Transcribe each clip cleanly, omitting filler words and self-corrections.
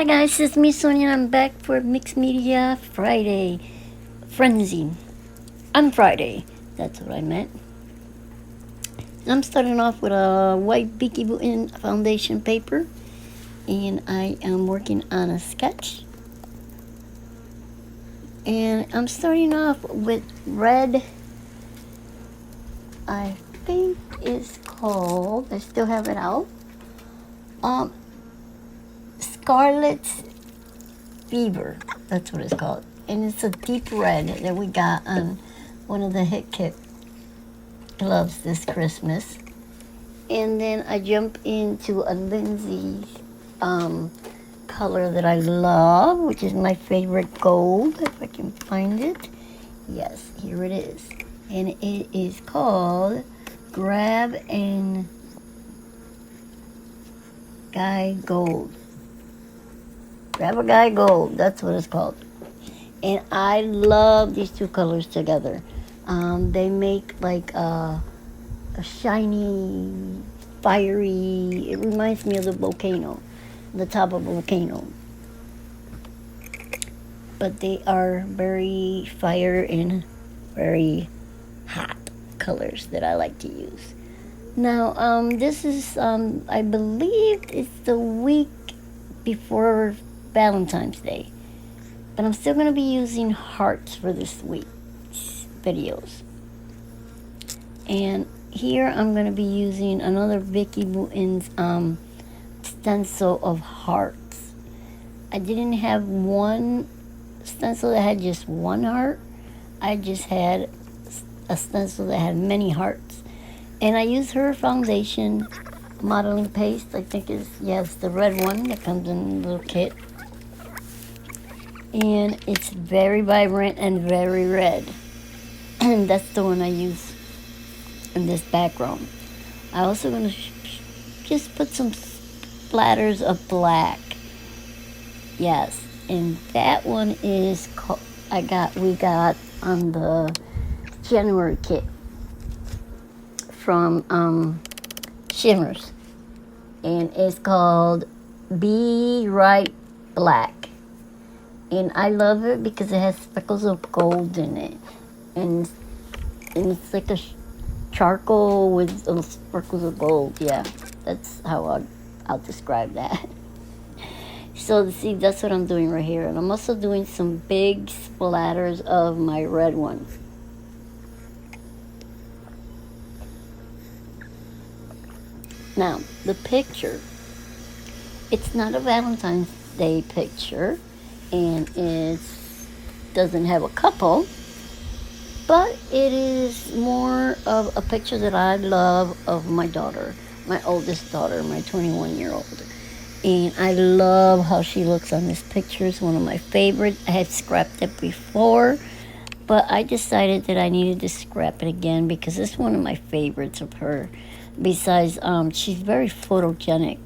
Hi guys, it's me Sonia and I'm back for Mixed Media Friday Frenzy. On Friday, that's what I meant. I'm starting off with a white Vicky Boutin foundation paper and I am working on a sketch. And I'm starting off with red, I think it's called, I still have it out, Scarlet Fever, that's what it's called. And it's a deep red that we got on one of the Hit Kit gloves this Christmas. And then I jump into a Lindsay color that I love, which is my favorite gold, if I can find it. Yes, here it is. And it is called Grab and Guy Gold. Grab a Guy Gold, that's what it's called. And I love these two colors together. They make like a shiny, fiery, it reminds me of the volcano, the top of a volcano. But they are very fire and very hot colors that I like to use. Now, this is, I believe it's the week before Valentine's Day. But I'm still going to be using hearts for this week's videos. And here I'm going to be using another Vicky Boutin's stencil of hearts. I didn't have one stencil that had just one heart. I just had a stencil that had many hearts. And I used her foundation modeling paste. I think it's the red one that comes in the little kit. And it's very vibrant and very red. And that's the one I use in this background. I'm also going to just put some splatters of black. Yes, and that one is we got on the January kit from Shimmers, and it's called Be Right Black. And I love it because it has speckles of gold in it. And it's like a charcoal with little sparkles of gold. Yeah, that's how I'll describe that. So, see, that's what I'm doing right here. And I'm also doing some big splatters of my red one. Now, the picture. It's not a Valentine's Day picture. And it doesn't have a couple, but it is more of a picture that I love of my daughter, my oldest daughter, my 21-year-old. And I love how she looks on this picture. It's one of my favorites. I had scrapped it before, but I decided that I needed to scrap it again because it's one of my favorites of her. Besides, she's very photogenic,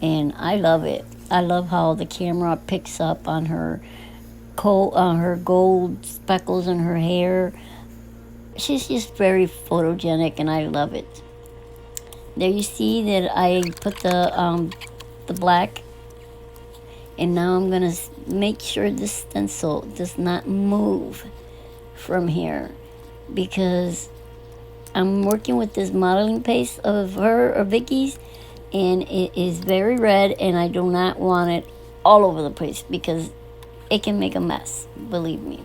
and I love it. I love how the camera picks up on her gold speckles in her hair. She's just very photogenic, and I love it. There you see that I put the black, and now I'm gonna make sure this stencil does not move from here because I'm working with this modeling paste of Vicky's. And it is very red, and I do not want it all over the place because it can make a mess, believe me.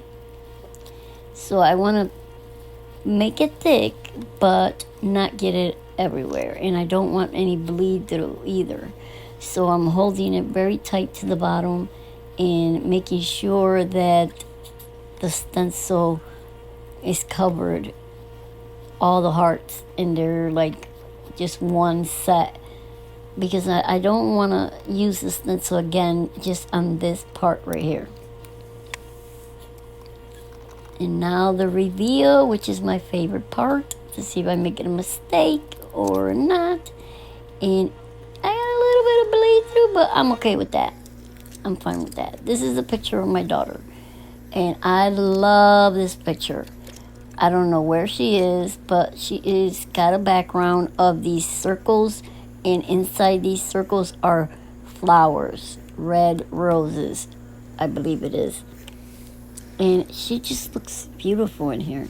So I want to make it thick, but not get it everywhere. And I don't want any bleed through either. So I'm holding it very tight to the bottom and making sure that the stencil is covered, all the hearts, and they're like just one set. Because I don't want to use the stencil again just on this part right here. And now the reveal, which is my favorite part, to see if I make a mistake or not. And I got a little bit of bleed through, but I'm okay with that. I'm fine with that. This is a picture of my daughter. And I love this picture. I don't know where she is, but she is got a background of these circles. And inside these circles are flowers. Red Roses, I believe it is. And she just looks beautiful in here.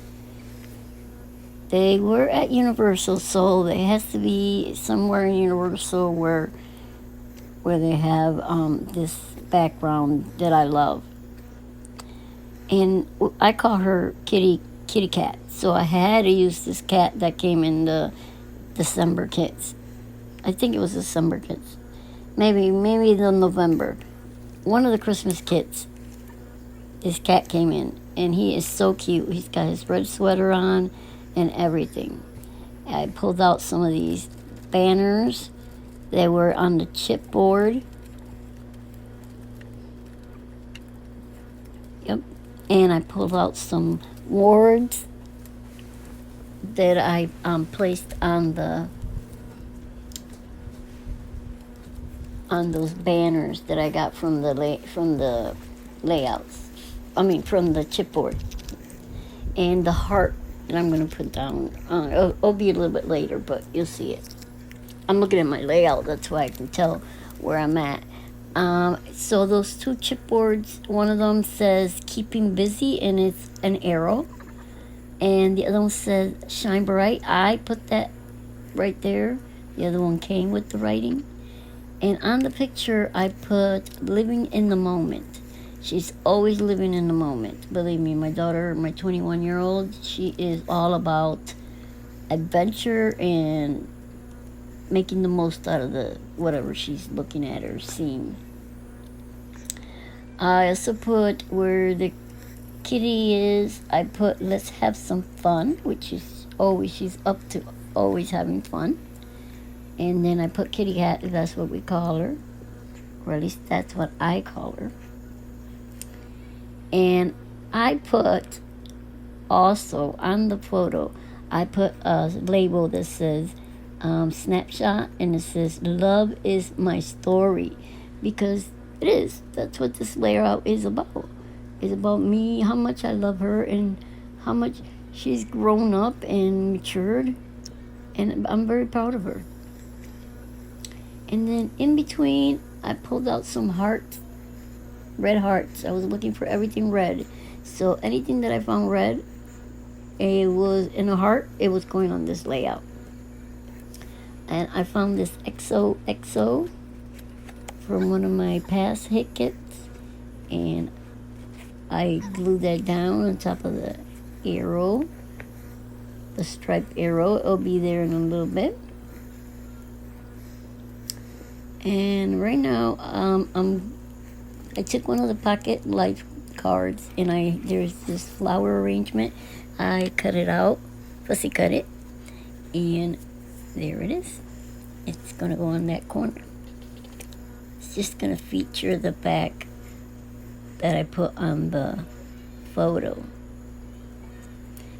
They were at Universal, so it has to be somewhere in Universal where they have this background that I love. And I call her Kitty Cat. So I had to use this cat that came in the December kits. I think it was December kits. Maybe the November. One of the Christmas kits. This cat came in, and he is so cute. He's got his red sweater on and everything. I pulled out some of these banners that were on the chipboard. Yep. And I pulled out some words that I placed on those banners that I got from the layouts. I mean, from the chipboard. And the heart that I'm going to put down. It'll be a little bit later, but you'll see it. I'm looking at my layout. That's why I can tell where I'm at. So those two chipboards, one of them says keeping busy, and it's an arrow. And the other one says shine bright. I put that right there. The other one came with the writing. And on the picture, I put living in the moment. She's always living in the moment. Believe me, my daughter, my 21-year-old, she is all about adventure and making the most out of whatever she's looking at or seeing. I also put where the kitty is, I put let's have some fun, which is always, she's up to always having fun. And then I put Kitty Cat, that's what we call her, or at least that's what I call her. And I put also on the photo, I put a label that says snapshot, and it says love is my story, because it is. That's what this layout is about. It's about me, how much I love her, and how much she's grown up and matured, and I'm very proud of her. And then in between, I pulled out some hearts, red hearts. I was looking for everything red. So anything that I found red, it was in a heart, it was going on this layout. And I found this XOXO from one of my past hit kits. And I glued that down on top of the arrow, the striped arrow. It'll be there in a little bit. And right now, I took one of the pocket life cards, and there's this flower arrangement. I cut it out, fussy cut it, and there it is. It's gonna go on that corner. It's just gonna feature the back that I put on the photo.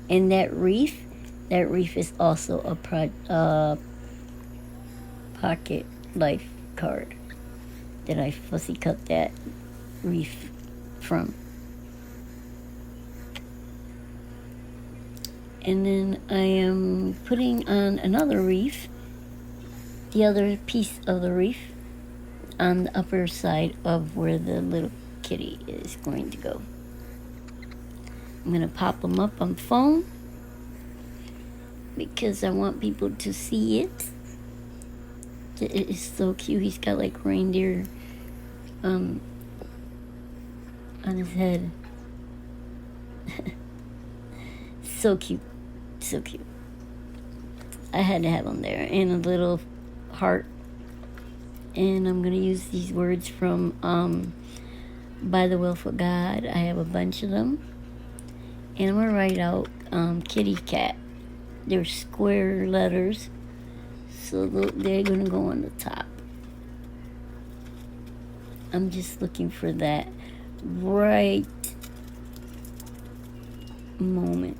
And that wreath is also a pocket life card that I fussy cut that wreath from. And then I am putting on another wreath, the other piece of the wreath, on the upper side of where the little kitty is going to go. I'm going to pop them up on foam because I want people to see it. It is so cute. He's got like reindeer on his head. So cute. So cute. I had to have him there. And a little heart. And I'm going to use these words from By the Will for God. I have a bunch of them. And I'm going to write out Kitty Cat. They're square letters. So they're going to go on the top. I'm just looking for that right moment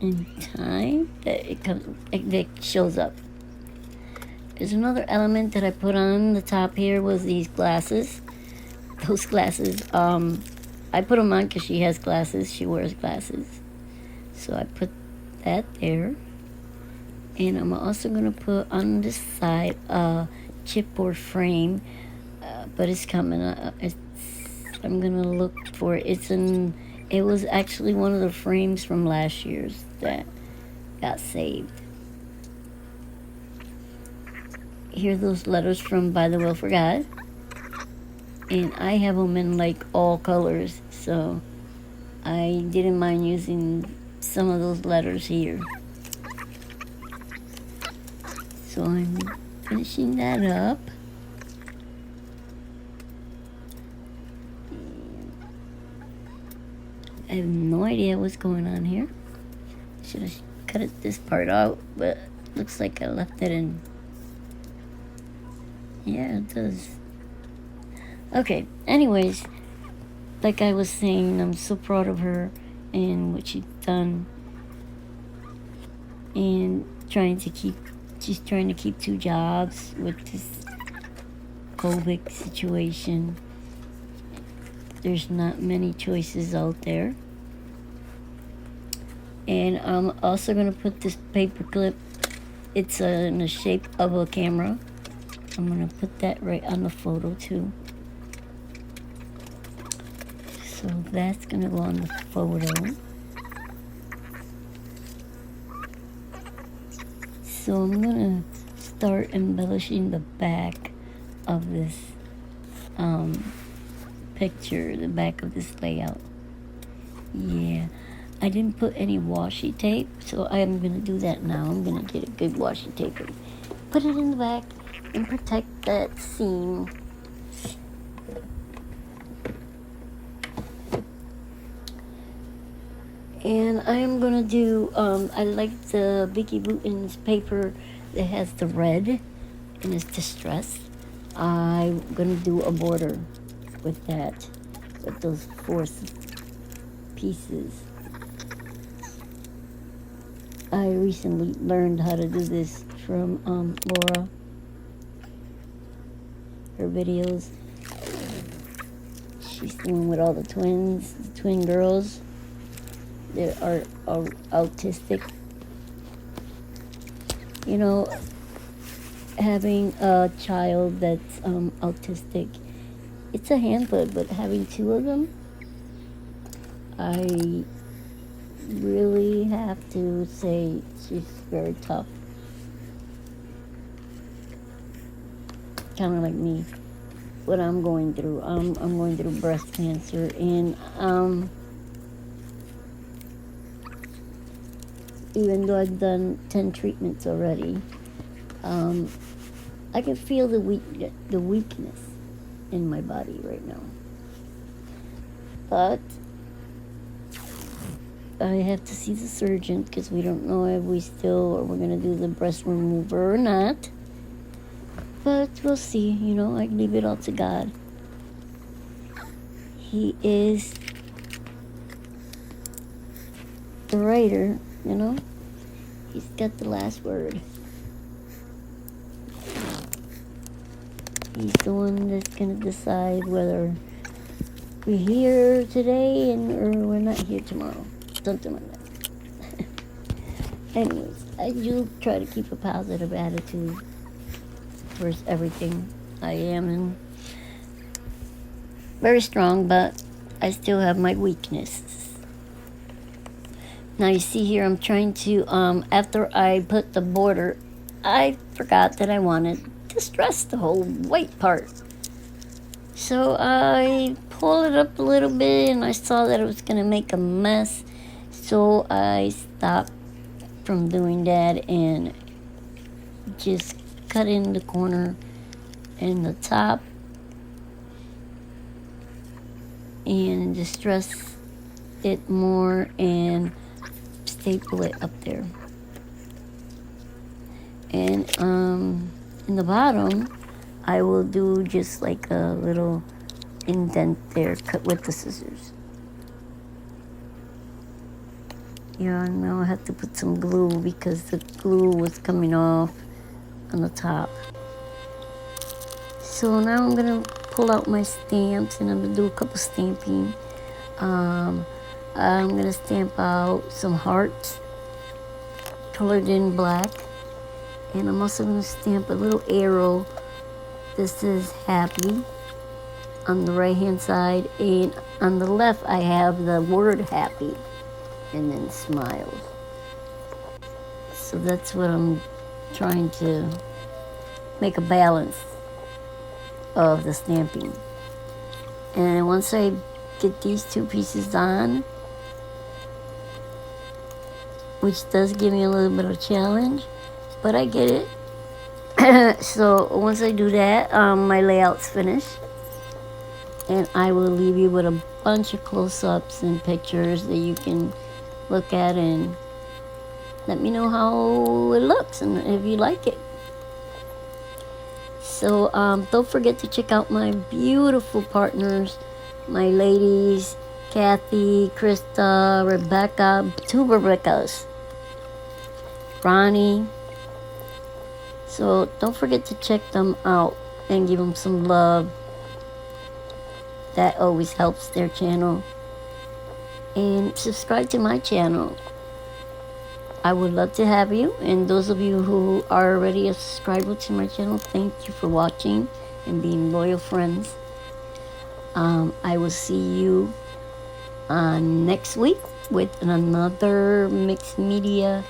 in time that that shows up. There's another element that I put on the top here was these glasses. Those glasses, I put them on because she has glasses. She wears glasses. So I put that there. And I'm also going to put on this side a chipboard frame. but it's coming. I'm gonna look for it. It was actually one of the frames from last year's that got saved. Here are those letters from By the Will for God. And I have them in like all colors, so I didn't mind using some of those letters here. So I'm finishing that up. I have no idea what's going on here. Should have cut this part out, but looks like I left it in. Yeah, it does. Okay, anyways, like I was saying, I'm so proud of her and what she's done. And she's trying to keep 2 jobs with this COVID situation. There's not many choices out there. And I'm also going to put this paper clip. It's in the shape of a camera. I'm going to put that right on the photo too. So that's going to go on the photo. So I'm going to start embellishing the back of this picture, the back of this layout. Yeah, I didn't put any washi tape, so I'm going to do that now. I'm going to get a good washi tape and put it in the back and protect that seam. And I'm going to do, I like the Vicki Boutin's paper that has the red and it's distressed. I'm going to do a border with that, with those 4 pieces. I recently learned how to do this from Laura, her videos. She's the one with all the twins, the twin girls. They are autistic. You know, having a child that's autistic, it's a handful, but having 2 of them, I really have to say she's very tough. Kind of like me, what I'm going through. I'm going through breast cancer, and even though I've done 10 treatments already, I can feel the weakness in my body right now. But I have to see the surgeon because we don't know if we're going to do the breast remover or not. But we'll see, you know, I leave it all to God. He is the writer, you know. He's got the last word. He's the one that's going to decide whether we're here today or we're not here tomorrow. Something like that. Anyways, I do try to keep a positive attitude towards everything. I am very strong, but I still have my weaknesses. Now you see here, I'm trying to, after I put the border, I forgot that I wanted to stress the whole white part. So I pulled it up a little bit and I saw that it was going to make a mess. So I stopped from doing that and just cut in the corner and the top and distress it more and staple it up there. And in the bottom, I will do just like a little indent there, cut with the scissors. Yeah, now I have to put some glue because the glue was coming off on the top. So now I'm gonna pull out my stamps and I'm gonna do a couple stamping. I'm gonna stamp out some hearts colored in black, and I'm also gonna stamp a little arrow This is happy on the right hand side, and on the left I have the word happy and then smiles. So that's what I'm trying to make a balance of the stamping. And once I get these two pieces on, which does give me a little bit of a challenge, but I get it. So once I do that, my layout's finished, and I will leave you with a bunch of close-ups and pictures that you can look at and let me know how it looks and if you like it. So don't forget to check out my beautiful partners, my ladies, Kathy, Krista, Rebecca, two Rebeccas, Ronnie. So don't forget to check them out and give them some love. That always helps their channel. And subscribe to my channel. I would love to have you. And those of you who are already a subscriber to my channel, thank you for watching and being loyal friends. I will see you next week with another mixed media